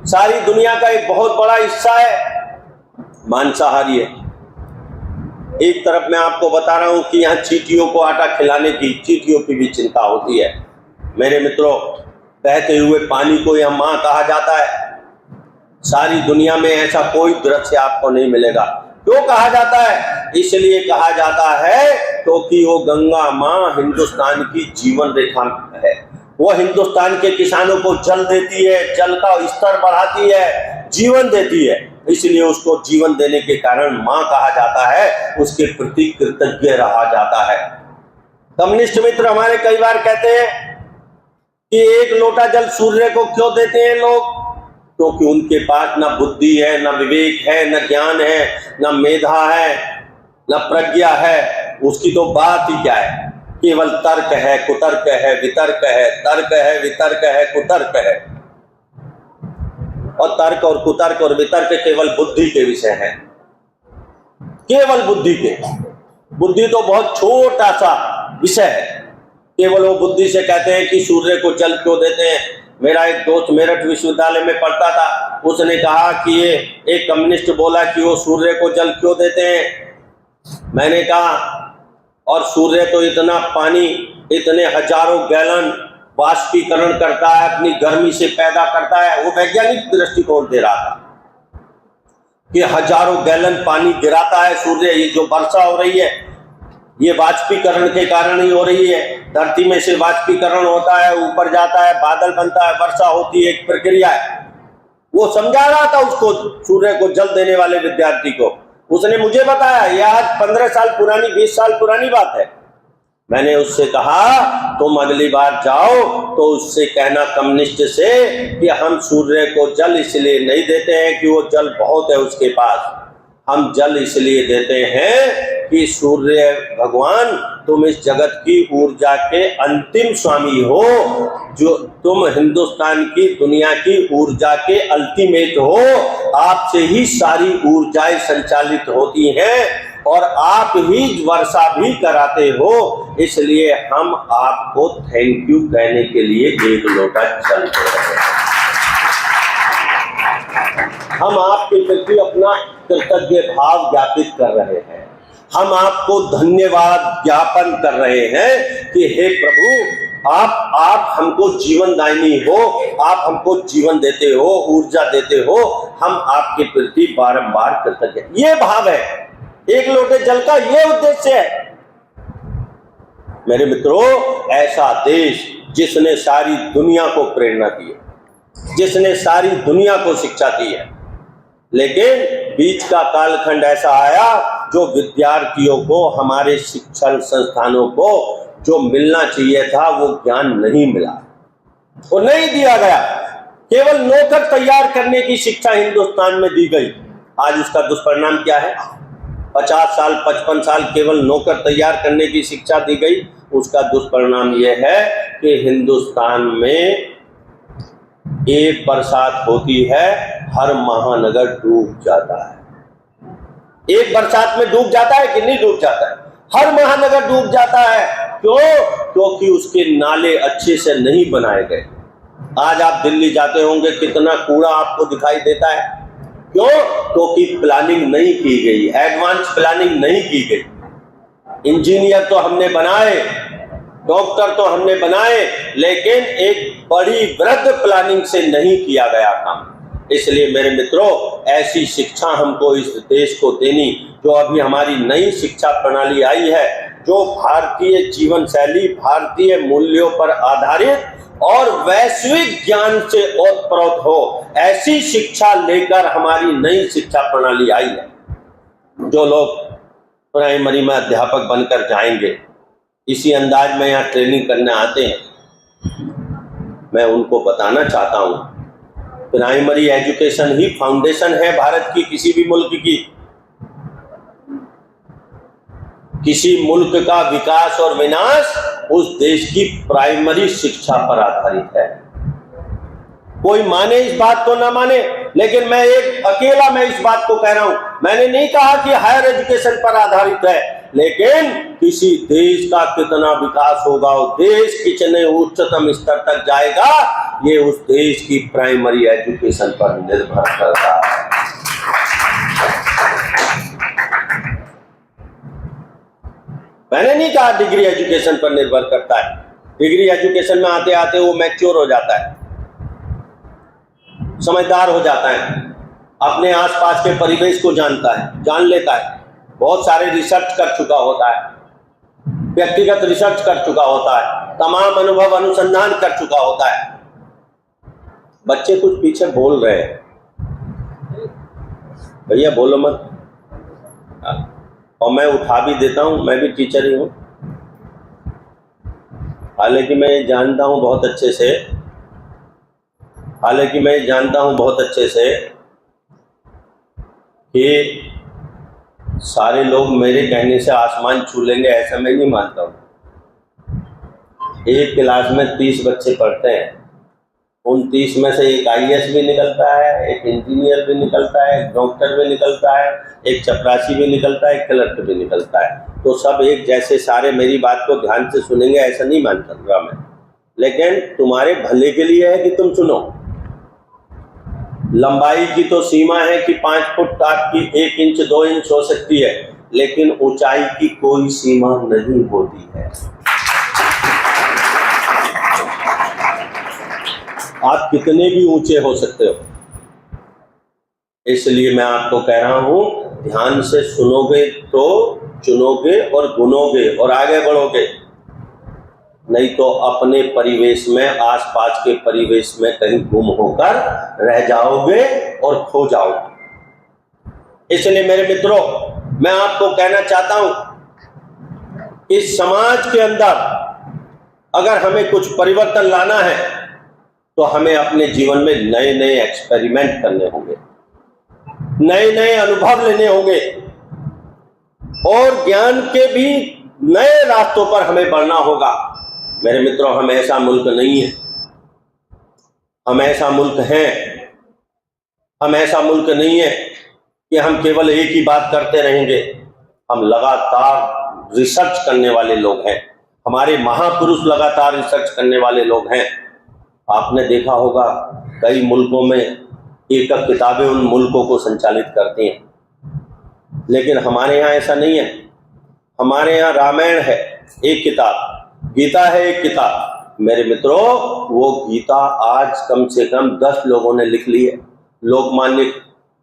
सारी दुनिया का एक बहुत बड़ा हिस्सा है मांसाहारी है। एक तरफ मैं आपको बता रहा हूं कि यहाँ चींटियों को आटा खिलाने की, चींटियों की भी चिंता होती है। मेरे मित्रों, बहते हुए पानी को यह मां कहा जाता है। सारी दुनिया में ऐसा कोई दृश्य आपको नहीं मिलेगा। क्यों कहा जाता है? इसलिए कहा जाता है क्योंकि वो गंगा मां हिंदुस्तान की जीवन रेखा है। वो हिंदुस्तान के किसानों को जल देती है, जल का स्तर बढ़ाती है, जीवन देती है। इसलिए उसको जीवन देने के कारण मां कहा जाता है, उसके प्रति कृतज्ञ रहा जाता है। कम्युनिस्ट मित्र हमारे कई बार कहते हैं कि एक लोटा जल सूर्य को क्यों देते हैं लोग? क्योंकि उनके पास ना बुद्धि है, ना विवेक है, ना ज्ञान है, ना मेधा है, ना प्रज्ञा है। उसकी तो बात ही क्या है, केवल तर्क है, कुतर्क है, वितर्क है, तर्क है, वितर्क है, कुतर्क है। और तर्क और कुतर्क और वितर्क केवल बुद्धि के विषय हैं, केवल बुद्धि के। बुद्धि तो बहुत छोटा सा विषय है। केवल वो बुद्धि से कहते हैं कि सूर्य को जल क्यों देते हैं। मेरा एक दोस्त मेरठ विश्वविद्यालय में पढ़ता था, उसने कहा कि ये एक कम्युनिस्ट बोला कि वो सूर्य को जल क्यों देते हैं। मैंने कहा, और सूर्य तो इतना पानी, इतने हजारों गैलन वाष्पीकरण करता है, अपनी गर्मी से पैदा करता है। वो वैज्ञानिक दृष्टिकोण दे रहा था कि हजारों गैलन पानी गिराता है सूर्य। ये जो वर्षा हो रही है, ये वाष्पीकरण के कारण ही हो रही है। धरती में से वाष्पीकरण होता है, ऊपर जाता है, बादल बनता है, वर्षा होती है, एक प्रक्रिया है। वो समझा रहा था उसको, सूर्य को जल देने वाले विद्यार्थी को। उसने मुझे बताया, यह आज 15 साल पुरानी, 20 साल पुरानी बात है। मैंने उससे कहा, तुम अगली बार जाओ तो उससे कहना कम्युनिस्ट से कि हम सूर्य को जल इसलिए नहीं देते हैं कि वो जल बहुत है उसके पास। हम जल इसलिए देते हैं कि सूर्य भगवान, तुम इस जगत की ऊर्जा के अंतिम स्वामी हो, जो तुम हिंदुस्तान की, दुनिया की ऊर्जा के अल्टीमेट हो। आपसे ही सारी ऊर्जाएं संचालित होती हैं और आप ही वर्षा भी कराते हो। इसलिए हम आपको थैंक यू कहने के लिए एक लोटा जल दे रहे हैं। हम आपके प्रति अपना कृतज्ञ भाव ज्ञापित कर रहे हैं। हम आपको धन्यवाद ज्ञापन कर रहे हैं कि हे प्रभु, आप हमको जीवन दायनी हो, आप हमको जीवन देते हो, ऊर्जा देते हो। हम आपके प्रति बारंबार कृतज्ञ। ये भाव है, एक लोटे जल का ये उद्देश्य है। मेरे मित्रों, ऐसा देश जिसने सारी दुनिया को प्रेरणा दी है, जिसने सारी दुनिया को शिक्षा दी है, लेकिन बीच का कालखंड ऐसा आया जो विद्यार्थियों को, हमारे शिक्षण संस्थानों को जो मिलना चाहिए था वो ज्ञान नहीं मिला, वो नहीं दिया गया। केवल नौकर तैयार करने की शिक्षा हिंदुस्तान में दी गई। आज उसका दुष्परिणाम क्या है? 50 साल 55 साल केवल नौकर तैयार करने की शिक्षा दी गई। उसका दुष्परिणाम यह है कि हिंदुस्तान में एक बरसात होती है, हर महानगर डूब जाता है। एक बरसात में डूब जाता है कि नहीं डूब जाता है? हर महानगर डूब जाता है। क्यों? क्योंकि उसके नाले अच्छे से नहीं बनाए गए। आज आप दिल्ली जाते होंगे, कितना कूड़ा आपको दिखाई देता है। क्यों? क्योंकि प्लानिंग नहीं की गई, एडवांस प्लानिंग नहीं की गई। इंजीनियर तो हमने बनाए, डॉक्टर तो हमने बनाए, लेकिन एक बड़ी वृहद प्लानिंग से नहीं किया गया काम। इसलिए मेरे मित्रों, ऐसी शिक्षा हमको इस देश को देनी, जो अभी हमारी नई शिक्षा प्रणाली आई है, जो भारतीय जीवन शैली, भारतीय मूल्यों पर आधारित और वैश्विक ज्ञान से ओतप्रोत हो, ऐसी शिक्षा लेकर हमारी नई शिक्षा प्रणाली आई है। जो लोग प्राइमरी में अध्यापक बनकर जाएंगे, इसी अंदाज में यहाँ ट्रेनिंग करने आते हैं, मैं उनको बताना चाहता हूँ, प्राइमरी एजुकेशन ही फाउंडेशन है भारत की, किसी भी मुल्क की। किसी मुल्क का विकास और विनाश उस देश की प्राइमरी शिक्षा पर आधारित है। कोई माने इस बात को ना माने, लेकिन मैं इस बात को कह रहा हूं। मैंने नहीं कहा कि हायर एजुकेशन पर आधारित है, लेकिन किसी देश का कितना विकास होगा, वो देश कितने उच्चतम स्तर तक जाएगा, ये उस देश की प्राइमरी एजुकेशन पर निर्भर करता है। मैंने नहीं कहा डिग्री एजुकेशन पर निर्भर करता है। डिग्री एजुकेशन में आते आते वो मैच्योर हो जाता है, समझदार हो जाता है, अपने आसपास के परिवेश को जानता है, जान लेता है, बहुत सारे रिसर्च कर चुका होता है, व्यक्तिगत रिसर्च कर चुका होता है, तमाम अनुभव अनुसंधान कर चुका होता है। बच्चे कुछ पीछे बोल रहे हैं, भैया बोलो मत। और मैं उठा भी देता हूं, मैं भी टीचर ही हूं। हालांकि मैं जानता हूं बहुत अच्छे से कि सारे लोग मेरे कहने से आसमान छू लेंगे, ऐसा मैं नहीं मानता हूं। एक क्लास में 30 बच्चे पढ़ते हैं, उन 30 में से एक IAS भी निकलता है, एक इंजीनियर भी निकलता है, एक डॉक्टर भी निकलता है, एक चपरासी भी निकलता है, एक क्लर्क भी निकलता है। तो सब एक जैसे सारे मेरी बात को ध्यान से सुनेंगे ऐसा नहीं मानता मैं, लेकिन तुम्हारे भले के लिए है कि तुम सुनो। लंबाई की तो सीमा है कि 5 फुट आपकी 1 इंच 2 इंच हो सकती है, लेकिन ऊंचाई की कोई सीमा नहीं होती है। आप कितने भी ऊंचे हो सकते हो। इसलिए मैं आपको कह रहा हूं, ध्यान से सुनोगे तो चुनोगे और गुनोगे और आगे बढ़ोगे, नहीं तो अपने परिवेश में, आसपास के परिवेश में कहीं गुम होकर रह जाओगे और खो जाओगे। इसलिए मेरे मित्रों, मैं आपको कहना चाहता हूं, इस समाज के अंदर अगर हमें कुछ परिवर्तन लाना है तो हमें अपने जीवन में नए नए एक्सपेरिमेंट करने होंगे, नए नए अनुभव लेने होंगे और ज्ञान के भी नए रास्तों पर हमें बढ़ना होगा। मेरे मित्रों, हम ऐसा मुल्क नहीं है, हम ऐसा मुल्क हैं, हम ऐसा मुल्क नहीं है कि हम केवल एक ही बात करते रहेंगे। हम लगातार रिसर्च करने वाले लोग हैं, हमारे महापुरुष लगातार रिसर्च करने वाले लोग हैं। आपने देखा होगा कई मुल्कों में एकक किताबें उन मुल्कों को संचालित करती हैं, लेकिन हमारे यहाँ ऐसा नहीं है। हमारे यहाँ रामायण है एक किताब, गीता है एक किताब। मेरे मित्रों, वो गीता आज कम से कम 10 लोगों ने लिख ली है।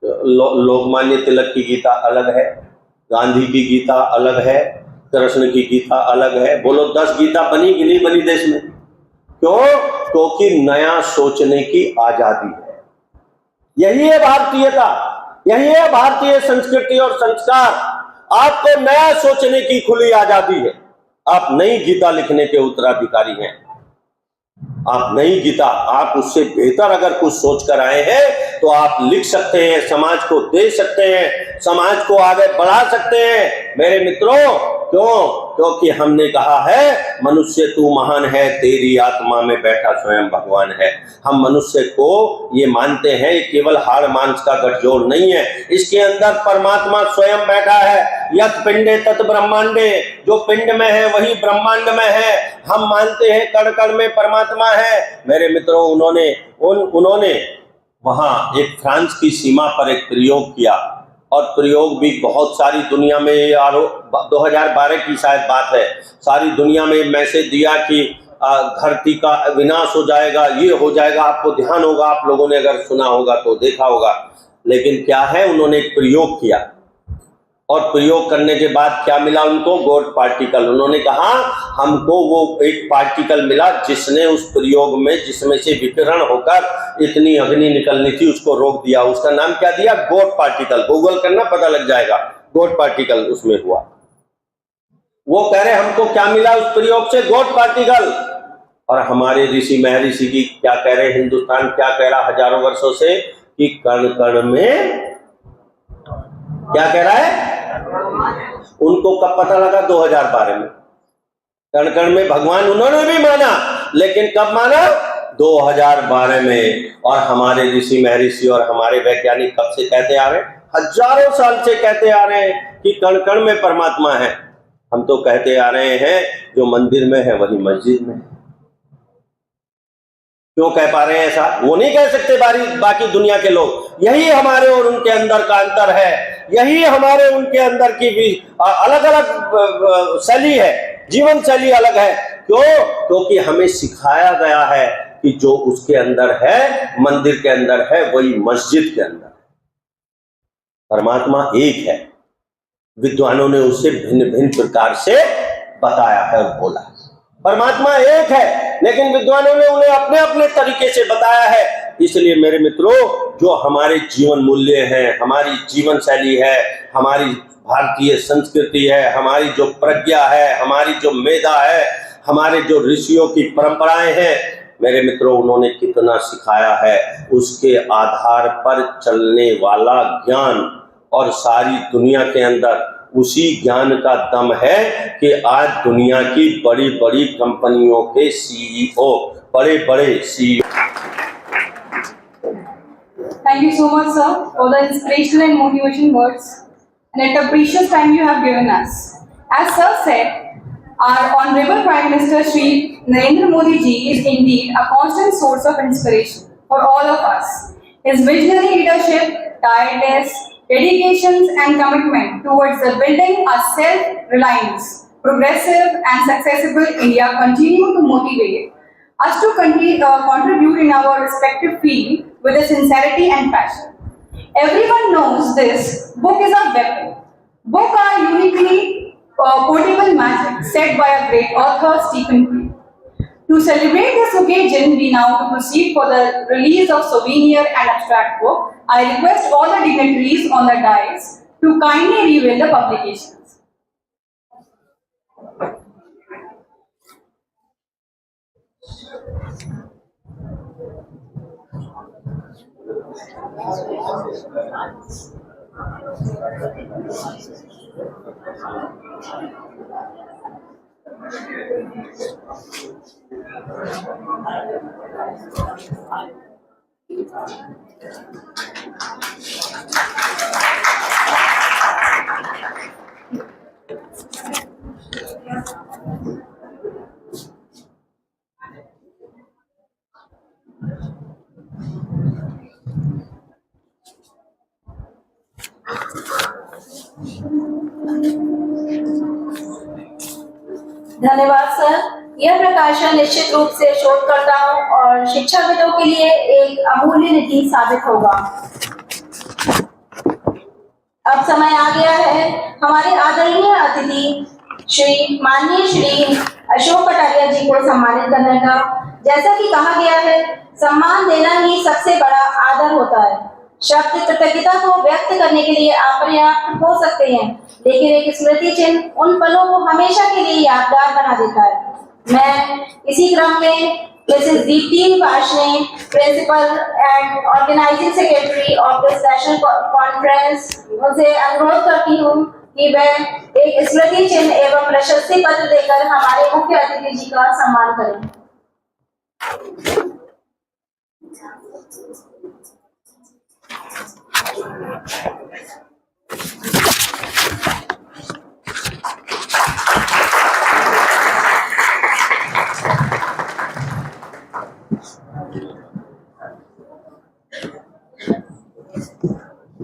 लोकमान्य तिलक की गीता अलग है, गांधी की गीता अलग है, कृष्ण की गीता अलग है। बोलो 10 गीता बनी कि नहीं बनी देश में? क्यों? क्योंकि नया सोचने की आजादी है। यही है भारतीयता, यही है भारतीय संस्कृति और संस्कार। आपको नया सोचने की खुली आजादी है। आप नई गीता लिखने के उत्तराधिकारी हैं। आप नहीं गीता, आप उससे बेहतर अगर कुछ सोच कर आए हैं तो आप लिख सकते हैं, समाज को दे सकते हैं, समाज को आगे बढ़ा सकते हैं मेरे मित्रों। क्यों? क्योंकि हमने कहा है मनुष्य तू महान है, तेरी आत्मा में बैठा स्वयं भगवान है। हम मनुष्य को ये मानते हैं ये केवल हाड़ मांस का गठजोड़ नहीं है, इसके अंदर परमात्मा स्वयं बैठा है। यत् पिंडे तत् ब्रह्मांडे, जो पिंड में है वही ब्रह्मांड में है। हम मानते हैं कण कण में परमात्मा है मेरे मित्रों। उन्होंने वहां एक फ्रांस की सीमा पर एक प्रयोग किया, और प्रयोग भी बहुत सारी दुनिया में 2012 की शायद बात है, सारी दुनिया में मैसेज दिया कि धरती का विनाश हो जाएगा, ये हो जाएगा। आपको ध्यान होगा, आप लोगों ने अगर सुना होगा तो देखा होगा। लेकिन क्या है, उन्होंने एक प्रयोग किया, और प्रयोग करने के बाद क्या मिला उनको? God particle. उन्होंने कहा हमको वो एक पार्टिकल मिला जिसने उस प्रयोग में, जिसमें से विकिरण होकर इतनी अग्नि निकलनी थी, उसको रोक दिया। उसका नाम क्या दिया? God particle. गूगल करना, पता लग जाएगा। गॉड पार्टिकल उसमें हुआ। वो कह रहे हमको क्या मिला उस प्रयोग से? God particle. और हमारे ऋषि महर्षि की क्या कह रहे, हिंदुस्तान क्या कह रहा हजारों वर्षों से कि कण कण में क्या कह रहा है? उनको कब पता लगा? 2012 में। कण कण में भगवान उन्होंने भी माना, लेकिन कब माना? 2012 में। और हमारे ऋषि महर्षि और हमारे वैज्ञानिक कब से कहते आ रहे हैं? हजारों साल से कहते आ रहे हैं कि कण कण में परमात्मा है। हम तो कहते आ रहे हैं जो मंदिर में है वही मस्जिद में है। क्यों कह पा रहे हैं ऐसा? वो नहीं कह सकते बाकी दुनिया के लोग। यही हमारे और उनके अंदर का अंतर है, यही हमारे उनके अंदर की भी अलग अलग शैली है, जीवन शैली अलग है। क्यों? क्योंकि हमें सिखाया गया है कि जो उसके अंदर है, मंदिर के अंदर है, वही मस्जिद के अंदर है। परमात्मा एक है, विद्वानों ने उसे भिन्न भिन्न प्रकार से बताया है और बोला है। परमात्मा एक है, लेकिन विद्वानों ने उन्हें अपने अपने तरीके से बताया है। इसलिए मेरे मित्रों, जो हमारे जीवन मूल्य हैं, हमारी जीवन शैली है, हमारी भारतीय संस्कृति है, हमारी जो प्रज्ञा है, हमारी जो मेधा है, हमारे जो ऋषियों की परंपराएं हैं, मेरे मित्रों, उन्होंने कितना सिखाया है। उसके आधार पर चलने वाला ज्ञान, और सारी दुनिया के अंदर उसी ज्ञान का दम है कि आज दुनिया की बड़ी बड़ी कंपनियों के सीईओ, बड़े बड़े CEO. Thank you so much, sir, for the inspirational and motivation words, and at the precious time you have given us. As sir said, our Honorable Prime Minister Shri Narendra Modi ji is indeed a constant source of inspiration for all of us. His visionary leadership, tireless dedications and commitment towards the building a self-reliant, progressive and successful India continue to motivate us to contribute in our respective field with a sincerity and passion. Everyone knows this book is a weapon. Books are uniquely portable magic set by a great author, Stephen King. To celebrate this occasion, we now proceed for the release of souvenir and abstract book. I request all the dignitaries on the dais to kindly reveal the publications. धन्यवाद सर। यह प्रकाशन निश्चित रूप से शोधकर्ताओं और शिक्षाविदों के लिए एक अमूल्य निधि साबित होगा। अब समय आ गया है हमारे आदरणीय अतिथि माननीय श्री अशोक कटारिया जी को सम्मानित करने का। जैसा कि कहा गया है, सम्मान देना ही सबसे बड़ा आदर होता है। शब्द कृतज्ञता को व्यक्त करने के लिए अपर्याप्त हो सकते हैं, लेकिन एक स्मृति चिन्ह उन पलों को हमेशा के लिए यादगार बना देता है। मैं इसी क्रम में Mrs. Deepti Varshney, Principal and Organizing Secretary of this National Conference, उनसे अनुरोध करती हूँ कि वह एक स्मृति चिन्ह एवं प्रशस्ति पत्र देकर हमारे मुख्य अतिथि जी का सम्मान करें।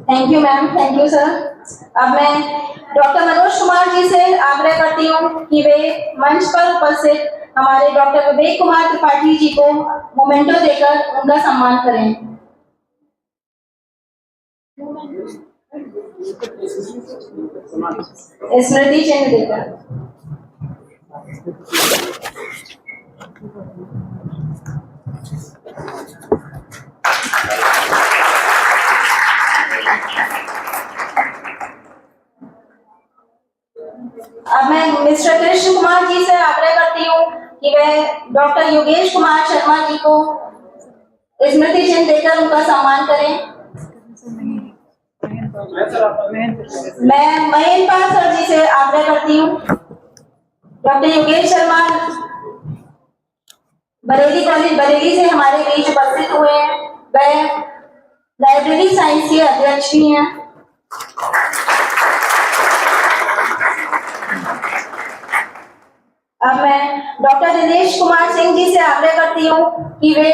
Thank you ma'am, thank you sir. अब मैं डॉक्टर मनोज कुमार जी से आग्रह करती हूँ कि वे मंच पर उपस्थित हमारे डॉक्टर विवेक कुमार त्रिपाठी जी को मोमेंटो देकर उनका सम्मान करें। स्मृति चिन्ह देकर। अब मैं मिस्टर कृष्ण कुमार जी से आग्रह करती हूँ कि वह डॉक्टर योगेश कुमार शर्मा जी को स्मृति चिन्ह देकर उनका सम्मान करें। मैं महेंद्र पाल सर जी से आग्रह करती हूँ डॉक्टर योगेश शर्मा बरेली कॉलेज बरेली से हमारे बीच उपस्थित हुए हैं। वह लाइब्रेरी साइंस के अध्यक्ष भी हैं। अब मैं डॉक्टर दिनेश कुमार सिंह जी से आग्रह करती हूँ कि वे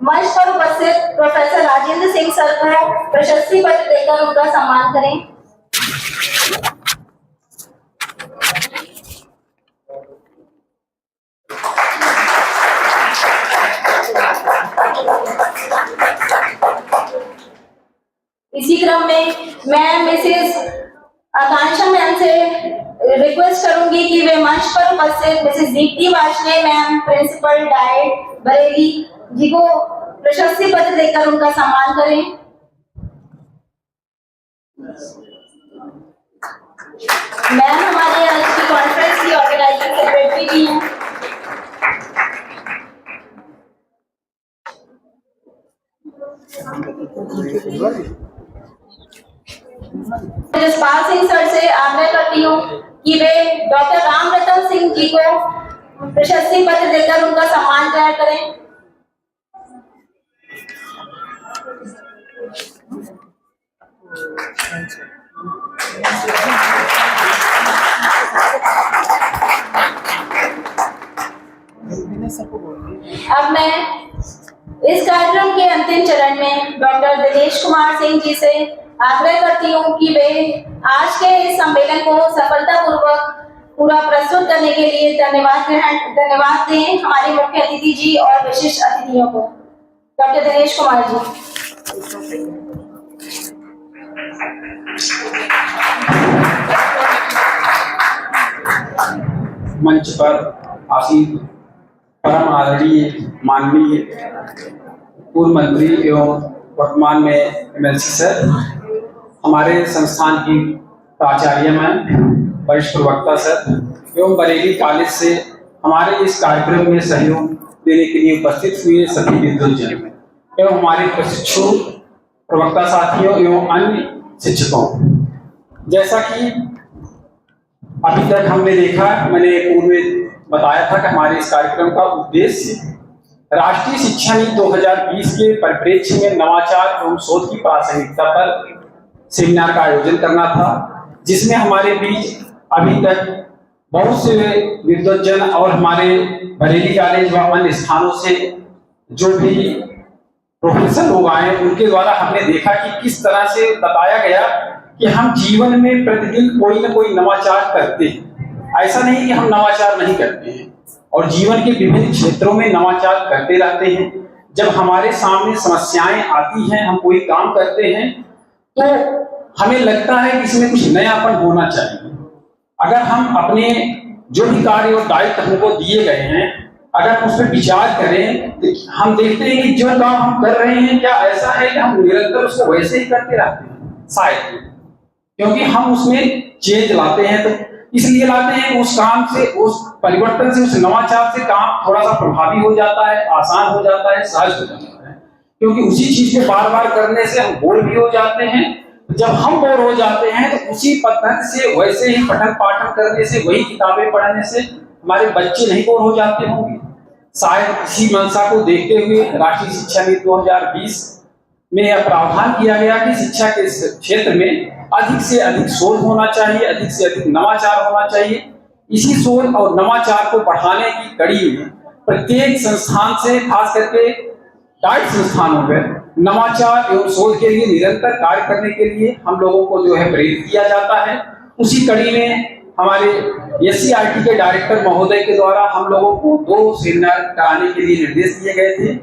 मंच पर उपस्थित प्रोफेसर राजेंद्र सिंह सर को प्रशस्ति पत्र देकर उनका सम्मान करें। इसी क्रम में मैं मिसेस आकांक्षा मैम से रिक्वेस्ट करूंगी कि वे मंच पर उपस्थित Mrs Deepti Varshney ma'am principal DIET Bareilly ji को प्रशस्ति पत्र देकर उनका सम्मान करें। मैम हमारे आज की कॉन्फ्रेंस की ऑर्गेनाइजिंग सेक्रेटरी भी हैं। जसपाल सिंह सर से आग्रह करती हूँ कि वे डॉक्टर राम रतन सिंह जी को प्रशस्ति पत्र देकर उनका सम्मान करें। अब मैं इस कार्यक्रम के अंतिम चरण में डॉक्टर दिनेश कुमार सिंह जी से आग्रह करती हूँ कि वे आज के इस सम्मेलन को सफलतापूर्वक पूरा प्रस्तुत करने के लिए धन्यवाद दें हमारे मुख्य अतिथि जी और विशिष्ट अतिथियों को। डॉक्टर दिनेश कुमार जी। मंच पर आसीन परम आदरणीय माननीय पूर्व मंत्री एवं वर्तमान में एमएलसी सर, हमारे संस्थान की प्राचार्य मैम, वरिष्ठ प्रवक्ता सर एवं बरेली कॉलेज से हमारे इस कार्यक्रम में सहयोग देने के लिए उपस्थित हुए सभी विद्वजन एवं हमारे प्रशिक्षु प्रवक्ता साथियों एवं अन्य शिक्षकों, जैसा कि अभी तक हमने देखा, मैंने पूर्व में बताया था कि हमारे इस कार्यक्रम का उद्देश्य राष्ट्रीय शिक्षा नीति 2020 के परिप्रेक्ष्य में नवाचार एवं शोध की प्रासंगिकता पर सेमिनार का आयोजन करना था, जिसमें हमारे बीच अभी तक बहुत से विद्वजन और हमारे बरेली कॉलेज व अन्य स्थानों से जो भी प्रोफेसर लोग आए, उनके द्वारा हमने देखा कि किस तरह से बताया गया कि हम जीवन में प्रतिदिन कोई न कोई नवाचार करते हैं। ऐसा नहीं कि हम नवाचार नहीं करते हैं और जीवन के विभिन्न क्षेत्रों में नवाचार करते रहते हैं। जब हमारे सामने समस्याएं आती हैं, हम कोई काम करते हैं, तो हमें लगता है कि इसमें कुछ नयापन होना चाहिए। अगर हम अपने जो भी कार्य और दायित्व हमको दिए गए हैं, अगर उस पर विचार करें तो हम देखते हैं कि जो काम हम कर रहे हैं, क्या ऐसा है कि हम निरंतर उसको वैसे ही करते रहते हैं? शायद, क्योंकि हम उसमें चेंज लाते हैं। तो इसलिए लाते हैं कि उस काम से, उस परिवर्तन से, उस नवाचार से काम थोड़ा सा प्रभावी हो जाता है, आसान हो जाता है, सहज हो जाता है। क्योंकि उसी चीज को बार बार करने से हम बोर भी हो जाते हैं। जब हम बोर हो जाते हैं तो उसी पद्धति से, वैसे ही पठन पाठन करने से, वही किताबें पढ़ने से हमारे बच्चे नहीं बोर हो जाते होंगे। शायद इसी मंशा को देखते हुए राष्ट्रीय शिक्षा नीति 2020 में यह प्रावधान किया गया कि शिक्षा के क्षेत्र में अधिक से अधिक शोध होना चाहिए, अधिक से अधिक नवाचार होना चाहिए। इसी शोध और नवाचार को बढ़ाने की कड़ी में प्रत्येक संस्थान से, खास करके डाइट संस्थानों में, नवाचार एवं शोध के लिए निरंतर कार्य करने के लिए हम लोगों को जो है प्रेरित किया जाता है। उसी कड़ी में हमारे SCRT के डायरेक्टर महोदय के द्वारा हम लोगों को 2 सेमिनार कराने के लिए निर्देश दिए गए थे,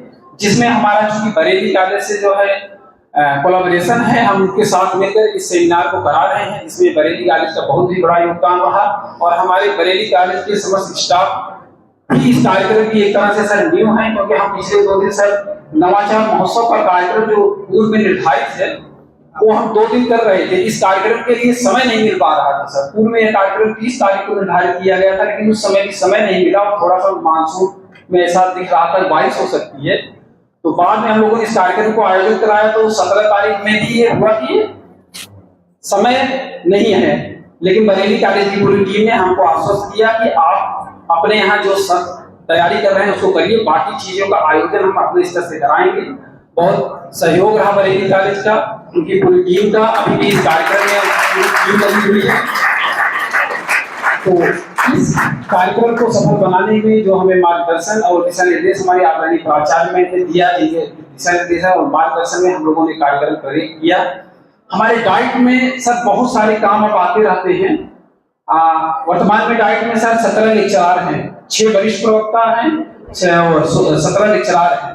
जिसमें हमारा चूंकि बरेली कॉलेज से जो है कोलैबोरेशन है, हम उनके साथ मिलकर इस सेमिनार को करा रहे हैं। इसमें बरेली कॉलेज का बहुत ही बड़ा योगदान रहा और हमारे बरेली कॉलेज के समस्त स्टाफ भी इस कार्यक्रम की एक तरह से सर न्यू है, क्योंकि हम पिछले 2 दिन सर नवाचार महोत्सव का कार्यक्रम जो पूर्व में निर्धारित है वो हम 2 दिन कर रहे थे। इस कार्यक्रम के लिए समय नहीं मिल पा रहा था सर। पूर्व में यह कार्यक्रम 30 तारीख को निर्धारित किया गया था, लेकिन उस समय भी समय नहीं मिला और थोड़ा सा मानसून में ऐसा दिख रहा था बारिश हो सकती है। तो बाद में हम लोगों ने इस कार्यक्रम को आयोजित कराया, तो 17 तारीख में भी ये हुआ कि समय नहीं है, लेकिन बरेली कॉलेज की पूरी टीम ने हमको आश्वस्त किया कि आप अपने यहाँ जो तैयारी कर रहे हैं उसको करिए, बाकी चीजों का आयोजन हम अपने स्तर से कराएंगे। बहुत सहयोग रहा बरेली कॉलेज का, उनकी पूरी टीम का। अभी भी इस कार्यक्रम में पूरी टीम लगी हुई है। तो इस कार्यक्रम को सफल बनाने में जो हमें मार्गदर्शन और दिशा निर्देश हमारे आदरणीय प्राचार्य ने दिया, दिशा निर्देश और मार्गदर्शन में हम लोगों ने कार्यक्रम किया। हमारे डाइट में सर बहुत सारे काम अब आते रहते हैं। वर्तमान में डाइट में सर 17 लेक्चरार हैं, 6 वरिष्ठ प्रवक्ता हैं और 17 लेक्चरार हैं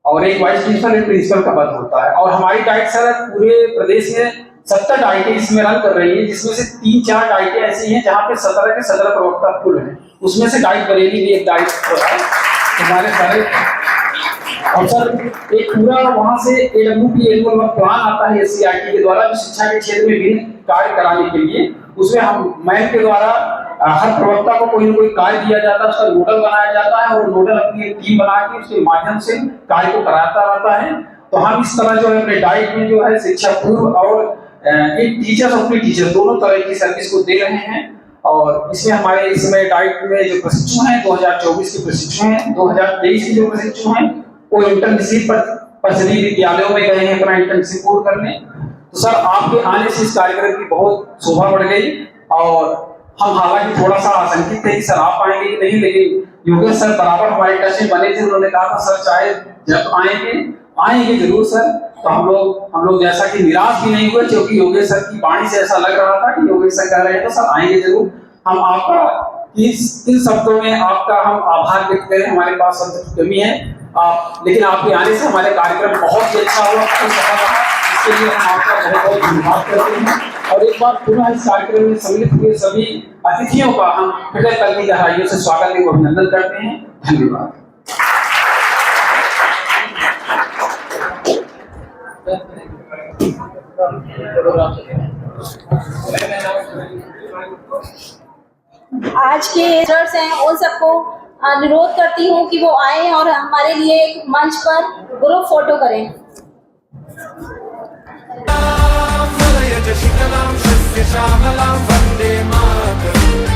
और एक वाइस प्रिंसिपल, एक प्रिंसिपल का पद होता है। और हमारी डाइट सर पूरे प्रदेश में 70 डाइटें इसमें रन कर रही है, जिसमें से 3-4 डाइटें ऐसी हैं जहाँ पे 17 के 17 प्रवक्ता फुल हैं। उसमें से डाइट बरेली भी एक डाइट है हमारे सारे। और सर एक पूरा वहां से AWP एनुअल वर्क प्लान आता है SCRT के द्वारा, जो शिक्षा के क्षेत्र में विभिन्न कार्य कराने के लिए, उसमें हम मैम के द्वारा हर प्रवक्ता को कोई न कोई कार्य दिया जाता है, उसका नोडल बनाया जाता है और नोडल अपनी एक टीम बना के उसके माध्यम से कार्य को कराता रहता है। तो हम इस तरह जो है अपने डाइट में जो है शिक्षा पूर्व और एक टीचर्स और टीचर दोनों तरह की सर्विस को दे रहे हैं। और इसमें हमारे इस समय डाइट में जो प्रशिक्षु हैं 2024 के प्रशिक्षु हैं, 2023 के जो प्रशिक्षु हैं वो इंटर्नशिप परिषदीय विद्यालयों में गए हैं अपना इंटर्नशिप पूर्ण करने। तो सर आपके आने से इस कार्यक्रम की बहुत शोभा बढ़ गई और हम हालांकि थोड़ा सा आशंकित थे कि सर आप आएंगे कि नहीं, लेकिन योगेश सर बराबर हमारे टच में बने थे। उन्होंने कहा था सर चाहे जब आएंगे जरूर सर। तो हम लोग जैसा कि निराश भी नहीं हुए, क्योंकि योगेश सर की वाणी से ऐसा लग रहा था कि योगेश सर कह रहे हैं तो सर आएंगे जरूर। हम आपका इन शब्दों में आपका हम आभार व्यक्त करें, हमारे पास शब्द की कमी है। लेकिन आपके आने से हमारे कार्यक्रम बहुत ही अच्छा हुआ, सफल रहा, इसके लिए हम आपका बहुत बहुत धन्यवाद करते हैं। और एक बार पुनः इस कार्यक्रम में सम्मिलित हुए सभी अतिथियों का हम हृदय तल की गहराइयों से स्वागत एवं अभिनंदन करते हैं। धन्यवाद। आज के टीचर्स हैं उन सबको अनुरोध करती हूँ कि वो आए और हमारे लिए एक मंच पर ग्रुप फोटो करें। शीतलां शस्य श्यामलां वन्दे मातरम्।